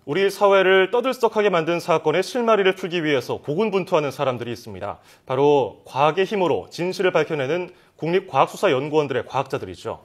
우리 사회를 떠들썩하게 만든 사건의 실마리를 풀기 위해서 고군분투하는 사람들이 있습니다. 바로 과학의 힘으로 진실을 밝혀내는 국립과학수사연구원들의 과학자들이죠.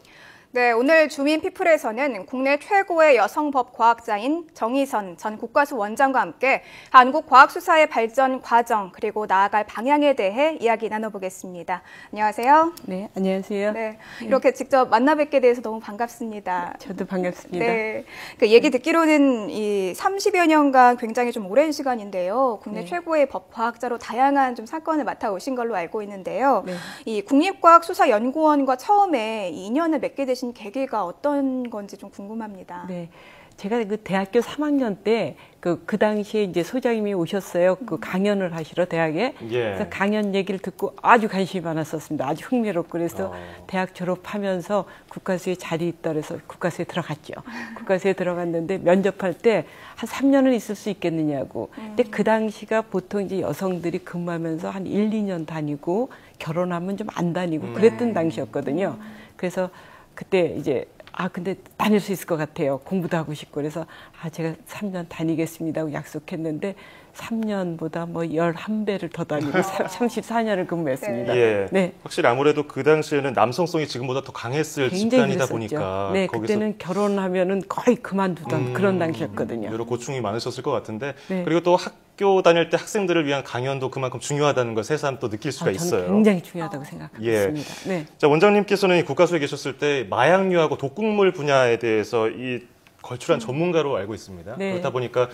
네, 오늘 주민피플에서는 국내 최고의 여성 법과학자인 정의선 전 국과수 원장과 함께 한국 과학수사의 발전 과정 그리고 나아갈 방향에 대해 이야기 나눠보겠습니다. 안녕하세요. 네, 안녕하세요. 네, 이렇게 직접 만나 뵙게 돼서 너무 반갑습니다. 저도 반갑습니다. 네, 그 얘기 듣기로는 이 30여 년간 굉장히 좀 오랜 시간인데요. 국내 네. 최고의 법과학자로 다양한 좀 사건을 맡아오신 걸로 알고 있는데요. 네. 이 국립과학수사연구원과 처음에 이 인연을 맺게 되신 계기가 어떤 건지 좀 궁금합니다. 네. 제가 그 대학교 3학년 때 그 당시에 이제 소장님이 오셨어요. 그 강연을 하시러 대학에. 그래서 강연 얘기를 듣고 아주 관심이 많았었습니다. 아주 흥미롭고 그래서 대학 졸업하면서 국과수에 자리 있다 그래서 국과수에 들어갔죠. 국과수에 들어갔는데 면접할 때 한 3년은 있을 수 있겠느냐고. 근데 그 당시가 보통 이제 여성들이 근무하면서 한 1, 2년 다니고 결혼하면 좀 안 다니고 그랬던 당시였거든요. 그래서 그때 이제 근데 다닐 수 있을 것 같아요. 공부도 하고 싶고. 그래서 제가 3년 다니겠습니다 하고 약속했는데 3년보다 뭐 11배를 더 다니고 34년을 근무했습니다. 예. 네. 확실히 아무래도 그 당시에는 남성성이 지금보다 더 강했을 집단이다 보니까. 네, 그때는 결혼하면은 거의 그만두던 그런 당시였거든요. 여러 고충이 많으셨을 것 같은데. 네. 그리고 또 학교 다닐 때 학생들을 위한 강연도 그만큼 중요하다는 걸 새삼 또 느낄 수가 있어요. 저는 굉장히 중요하다고 생각합니다. 네. 자, 원장님께서는 국과수에 계셨을 때 마약류하고 독극물 분야에 대해서 이 걸출한 전문가로 알고 있습니다. 네. 그렇다 보니까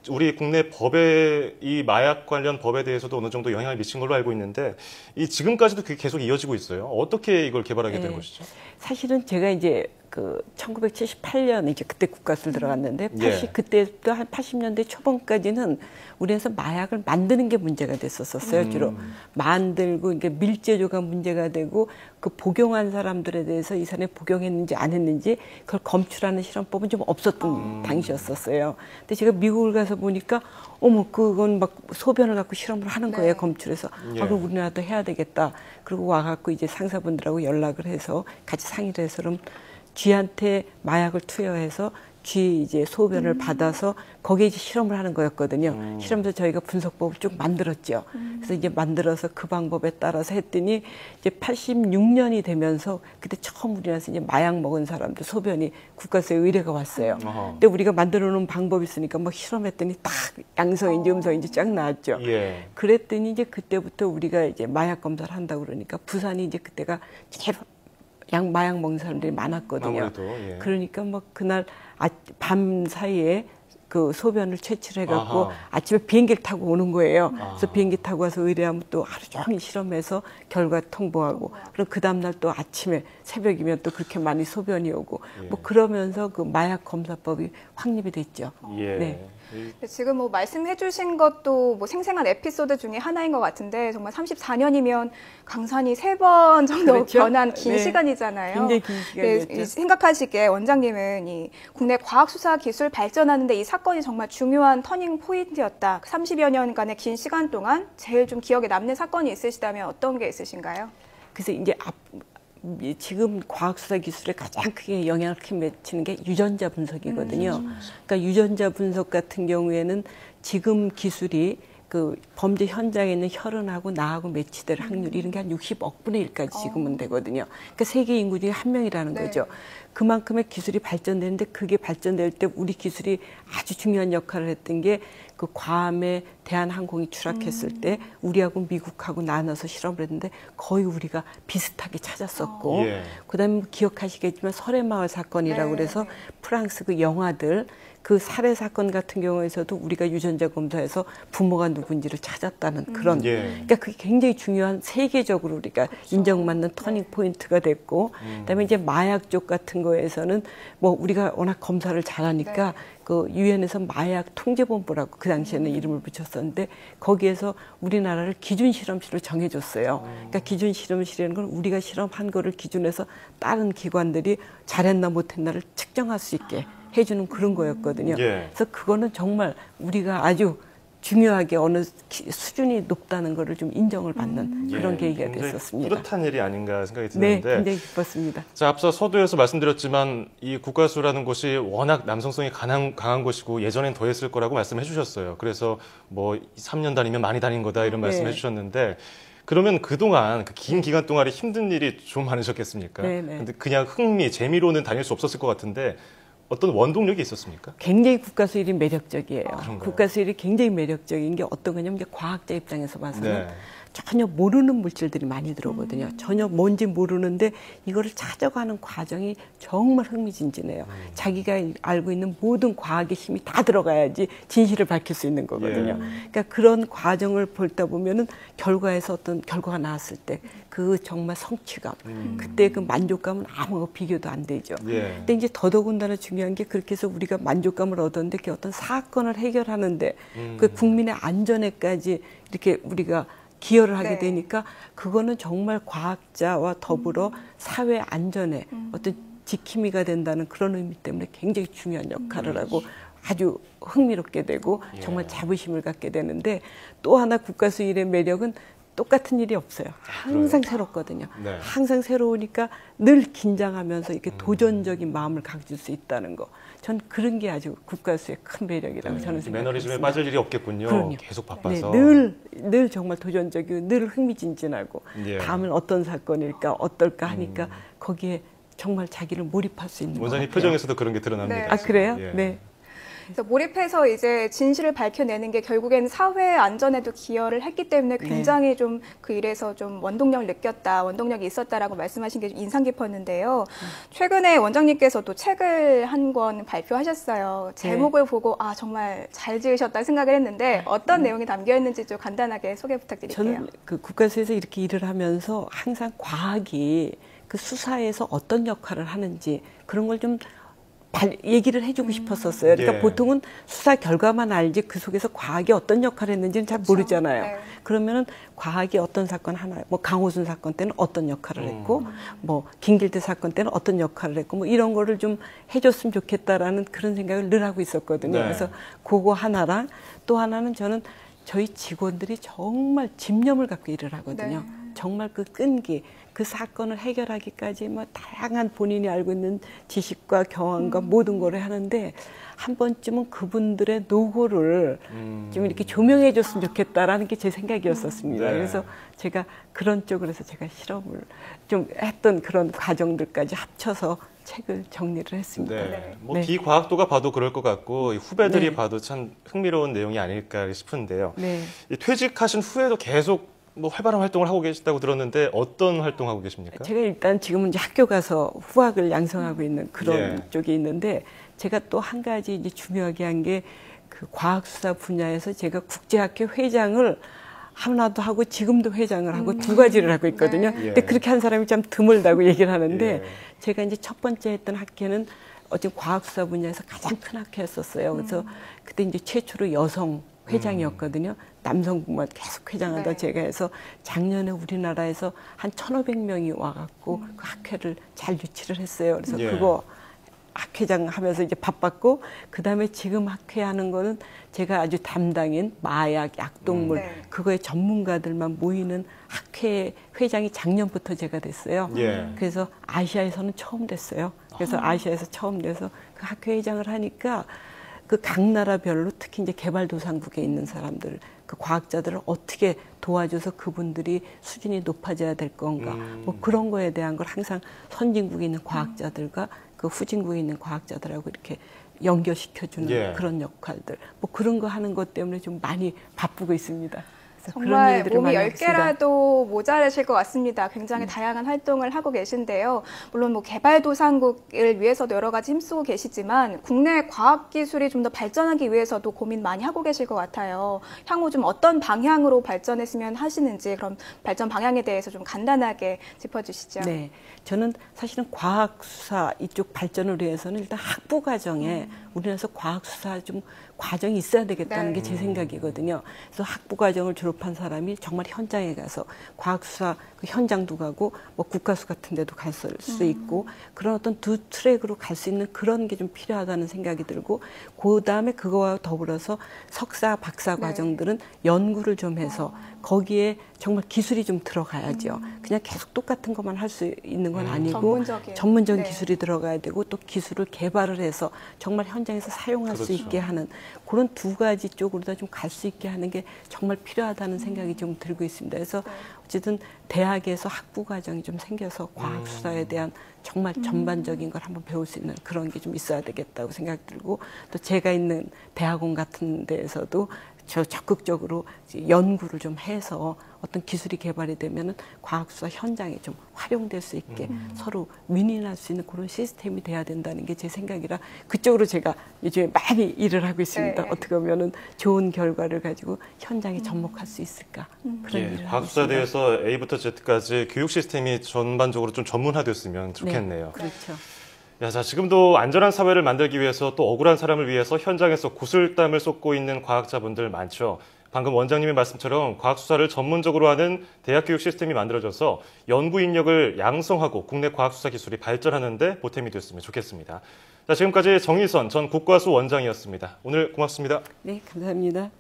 우리 국내 법에 이 마약 관련 법에 대해서도 어느 정도 영향을 미친 걸로 알고 있는데 이 지금까지도 그게 계속 이어지고 있어요. 어떻게 이걸 개발하게 된 것이죠? 사실은 제가 이제 그 1978년 이제 그때 국과수를 들어갔는데 그때부터 한 80년대 초반까지는 우리에서 마약을 만드는 게 문제가 됐었어요. 주로 만들고 이게 밀제조가 문제가 되고 그 복용한 사람들에 대해서 이 사람이 복용했는지 안 했는지 그걸 검출하는 실험법은 좀 없었던 당시였었어요. 근데 제가 미국을 가서 보니까 어머 그건 막 소변을 갖고 실험을 하는 거예요. 검출해서. 그럼 우리나라도 해야 되겠다. 그리고 와갖고 이제 상사분들하고 연락을 해서 같이 상의를 해서 그럼 쥐한테 마약을 투여해서 쥐 이제 소변을 받아서 거기에 이제 실험을 하는 거였거든요. 실험에서 저희가 분석법을 쭉 만들었죠. 그래서 이제 만들어서 그 방법에 따라서 했더니 이제 86년이 되면서 그때 처음 우리나라에서 이제 마약 먹은 사람들 소변이 국과수에 의뢰가 왔어요. 근데 우리가 만들어 놓은 방법이 있으니까 막 실험했더니 딱 양성인지 음성인지 쫙 나왔죠. 그랬더니 이제 그때부터 우리가 이제 마약 검사를 한다고 그러니까 부산이 이제 그때가 제일 마약 먹는 사람들이 많았거든요. 아무래도, 그러니까 뭐 그날 밤 사이에 그 소변을 채취를 해갖고 아침에 비행기를 타고 오는 거예요. 그래서 비행기 타고 와서 의뢰하면 또 하루 종일 실험해서 결과 통보하고 그럼 그 다음날 또 아침에 새벽이면 또 그렇게 많이 소변이 오고 뭐 그러면서 그 마약 검사법이 확립이 됐죠. 네. 지금 뭐 말씀해 주신 것도 뭐 생생한 에피소드 중에 하나인 것 같은데 정말 34년이면 강산이 3번 정도 변한 긴 시간이잖아요. 굉장히 긴 시간이었죠. 생각하시기에 원장님은 이 국내 과학수사 기술 발전하는데 이 사건이 정말 중요한 터닝 포인트였다. 30여 년간의 긴 시간 동안 제일 좀 기억에 남는 사건이 있으시다면 어떤 게 있으신가요? 그래서 이제 지금 과학수사 기술에 가장 크게 영향을 미치는 게 유전자 분석이거든요. 그러니까 유전자 분석 같은 경우에는 지금 기술이 그 범죄 현장에 있는 혈흔하고 나하고 매치될 확률 이런 게 한 60억 분의 1까지 지금은 되거든요. 그러니까 세계 인구 중에 1명이라는 거죠. 그만큼의 기술이 발전되는데 그게 발전될 때 우리 기술이 아주 중요한 역할을 했던 게 그 괌에 대한항공이 추락했을 때 우리하고 미국하고 나눠서 실험을 했는데 거의 우리가 비슷하게 찾았었고 그다음에 기억하시겠지만 설해마을 사건이라고 그래서 프랑스 그 영화들 그 살해 사건 같은 경우에서도 우리가 유전자 검사에서 부모가 누군지를 찾았다는 그런 그러니까 그게 굉장히 중요한 세계적으로 우리가 인정받는 터닝 포인트가 됐고 그다음에 이제 마약 쪽 같은 거에서는 뭐 우리가 워낙 검사를 잘하니까 그 유엔에서 마약 통제본부라고 그 당시에는 이름을 붙였었는데 거기에서 우리나라를 기준 실험실로 정해줬어요. 그러니까 기준 실험실이라는 건 우리가 실험한 거를 기준해서 다른 기관들이 잘했나 못했나를 측정할 수 있게 해주는 그런 거였거든요. 그래서 그거는 정말 우리가 아주 중요하게 어느 수준이 높다는 거를 좀 인정을 받는 그런 계기가 됐었습니다. 뿌듯한 일이 아닌가 생각이 네, 드는데 굉장히 기뻤습니다. 자, 앞서 서두에서 말씀드렸지만 이 국가수라는 곳이 워낙 남성성이 강한 곳이고 예전엔 더 했을 거라고 말씀해 주셨어요. 그래서 뭐 3년 다니면 많이 다닌 거다 이런 말씀해 주셨는데 그러면 그동안 그 긴 기간 동안에 힘든 일이 좀 많으셨겠습니까? 네네. 근데 그냥 흥미, 재미로는 다닐 수 없었을 것 같은데 어떤 원동력이 있었습니까? 굉장히 국가수일이 매력적이에요. 그런가요? 국가수일이 굉장히 매력적인 게 어떤 거냐면 이제 과학자 입장에서 봐서는 네. 전혀 모르는 물질들이 많이 들어오거든요. 전혀 뭔지 모르는데 이거를 찾아가는 과정이 정말 흥미진진해요. 자기가 알고 있는 모든 과학의 힘이 다 들어가야지 진실을 밝힐 수 있는 거거든요. 그러니까 그런 과정을 볼다 보면은 결과에서 어떤 결과가 나왔을 때 그 정말 성취감, 그때 그 만족감은 아무 비교도 안 되죠. 근데 이제 더더군다나 중요한 게 그렇게 해서 우리가 만족감을 얻었는데 그 어떤 사건을 해결하는데 그 국민의 안전에까지 이렇게 우리가 기여를 하게 되니까 그거는 정말 과학자와 더불어 사회 안전에 어떤 지킴이가 된다는 그런 의미 때문에 굉장히 중요한 역할을 하고 아주 흥미롭게 되고 정말 자부심을 갖게 되는데 또 하나 국가수일의 매력은 똑같은 일이 없어요. 항상 새롭거든요. 항상 새로우니까 늘 긴장하면서 이렇게 도전적인 마음을 가질 수 있다는 거. 전 그런 게 아주 국가수의 큰 매력이라고 저는 생각합니다. 매너리즘에 빠질 일이 없겠군요. 그럼요. 계속 바빠서. 늘 정말 도전적이고 늘 흥미진진하고 다음은 어떤 사건일까 어떨까 하니까 거기에 정말 자기를 몰입할 수 있는 것 같아요. 원장님 표정에서도 그런 게 드러납니다. 네. 아 그래요? 예. 네. 그래서 몰입해서 이제 진실을 밝혀내는 게 결국엔 사회 안전에도 기여를 했기 때문에 굉장히 좀 그 일에서 좀 원동력을 느꼈다, 원동력이 있었다라고 말씀하신 게 인상 깊었는데요. 최근에 원장님께서도 책을 한 권 발표하셨어요. 제목을 보고 아 정말 잘 지으셨다 생각을 했는데 어떤 내용이 담겨 있는지 좀 간단하게 소개 부탁드릴게요. 저는 그 국가수에서 이렇게 일을 하면서 항상 과학이 그 수사에서 어떤 역할을 하는지 그런 걸좀 얘기를 해주고 싶었었어요. 그러니까 보통은 수사 결과만 알지 그 속에서 과학이 어떤 역할을 했는지는 잘 모르잖아요. 네. 그러면은 과학이 어떤 사건 하나, 뭐 강호순 사건 때는 어떤 역할을 했고, 뭐 김길태 사건 때는 어떤 역할을 했고, 뭐 이런 거를 좀 해줬으면 좋겠다라는 그런 생각을 늘 하고 있었거든요. 그래서 그거 하나랑 또 하나는 저는 저희 직원들이 정말 집념을 갖고 일을 하거든요. 정말 그 끈기, 그 사건을 해결하기까지 뭐 다양한 본인이 알고 있는 지식과 경험과 모든 거를 하는데 한 번쯤은 그분들의 노고를 좀 이렇게 조명해 줬으면 좋겠다라는 게 제 생각이었었습니다. 그래서 제가 그런 쪽으로 해서 제가 실험을 좀 했던 그런 과정들까지 합쳐서 책을 정리를 했습니다. 뭐 비과학도가 봐도 그럴 것 같고 후배들이 봐도 참 흥미로운 내용이 아닐까 싶은데요. 이 퇴직하신 후에도 계속 뭐 활발한 활동을 하고 계시다고 들었는데 어떤 활동하고 계십니까? 제가 일단 지금은 이제 학교 가서 후학을 양성하고 있는 그런 쪽이 있는데 제가 또 한 가지 이제 중요하게 한 게 그 과학수사 분야에서 제가 국제학회 회장을 하나도 하고 지금도 회장을 하고 두 가지를 하고 있거든요. 근데 그렇게 한 사람이 참 드물다고 얘기를 하는데 제가 이제 첫 번째 했던 학회는 어쨌든 과학수사 분야에서 가장 큰 학회였었어요. 그래서 그때 이제 최초로 여성 회장이었거든요. 남성분만 계속 회장하다 제가 해서 작년에 우리나라에서 한 1,500명이 와갖고 그 학회를 잘 유치를 했어요. 그래서 그거 학회장 하면서 이제 바빴고 그다음에 지금 학회하는 거는 제가 아주 담당인 마약, 약동물 그거의 전문가들만 모이는 학회 회장이 작년부터 제가 됐어요. 그래서 아시아에서는 처음 됐어요. 그래서 아시아에서 처음 돼서 그 학회 회장을 하니까 그 각 나라별로 특히 이제 개발도상국에 있는 사람들, 그 과학자들을 어떻게 도와줘서 그분들이 수준이 높아져야 될 건가, 뭐 그런 거에 대한 걸 항상 선진국에 있는 과학자들과 그 후진국에 있는 과학자들하고 이렇게 연결시켜주는 그런 역할들, 뭐 그런 거 하는 것 때문에 좀 많이 바쁘고 있습니다. 정말 몸이 10개라도 모자라실 것 같습니다. 굉장히 다양한 활동을 하고 계신데요. 물론 뭐 개발도상국을 위해서도 여러 가지 힘쓰고 계시지만 국내 과학기술이 좀 더 발전하기 위해서도 고민 많이 하고 계실 것 같아요. 향후 좀 어떤 방향으로 발전했으면 하시는지 그럼 발전 방향에 대해서 좀 간단하게 짚어주시죠. 네, 저는 사실은 과학수사 이쪽 발전을 위해서는 일단 학부 과정에 우리나라에서 과학수사 좀 과정이 있어야 되겠다는 게 제 생각이거든요. 그래서 학부 과정을 졸업한 사람이 정말 현장에 가서 과학수사 그 현장도 가고 뭐 국가수 같은 데도 갈 수 있고 그런 어떤 두 트랙으로 갈 수 있는 그런 게 좀 필요하다는 생각이 들고 그다음에 그거와 더불어서 석사, 박사 과정들은 연구를 좀 해서 거기에 정말 기술이 좀 들어가야죠. 그냥 계속 똑같은 것만 할 수 있는 건 아니고 전문적인 기술이 들어가야 되고 또 기술을 개발을 해서 정말 현장에서 사용할 수 있게 하는 그런 두 가지 쪽으로 다 좀 갈 수 있게 하는 게 정말 필요하다는 생각이 좀 들고 있습니다. 그래서 어쨌든 대학에서 학부 과정이 좀 생겨서 과학 수사에 대한 정말 전반적인 걸 한번 배울 수 있는 그런 게 좀 있어야 되겠다고 생각 들고 또 제가 있는 대학원 같은 데에서도 저 적극적으로 연구를 좀 해서 어떤 기술이 개발이 되면은 과학수사 현장에 좀 활용될 수 있게 서로 윈윈할 수 있는 그런 시스템이 돼야 된다는 게 제 생각이라 그쪽으로 제가 요즘에 많이 일을 하고 있습니다. 네. 어떻게 보면은 좋은 결과를 가지고 현장에 접목할 수 있을까 그런 일을 하고 과학수사에 있습니다. 대해서 A부터 Z까지 교육 시스템이 전반적으로 좀 전문화됐으면 좋겠네요. 네, 그렇죠. 야, 자, 지금도 안전한 사회를 만들기 위해서 또 억울한 사람을 위해서 현장에서 구슬땀을 쏟고 있는 과학자분들 많죠. 방금 원장님의 말씀처럼 과학수사를 전문적으로 하는 대학교육 시스템이 만들어져서 연구 인력을 양성하고 국내 과학수사 기술이 발전하는 데 보탬이 됐으면 좋겠습니다. 자, 지금까지 정희선 전 국과수 원장이었습니다. 오늘 고맙습니다. 네, 감사합니다.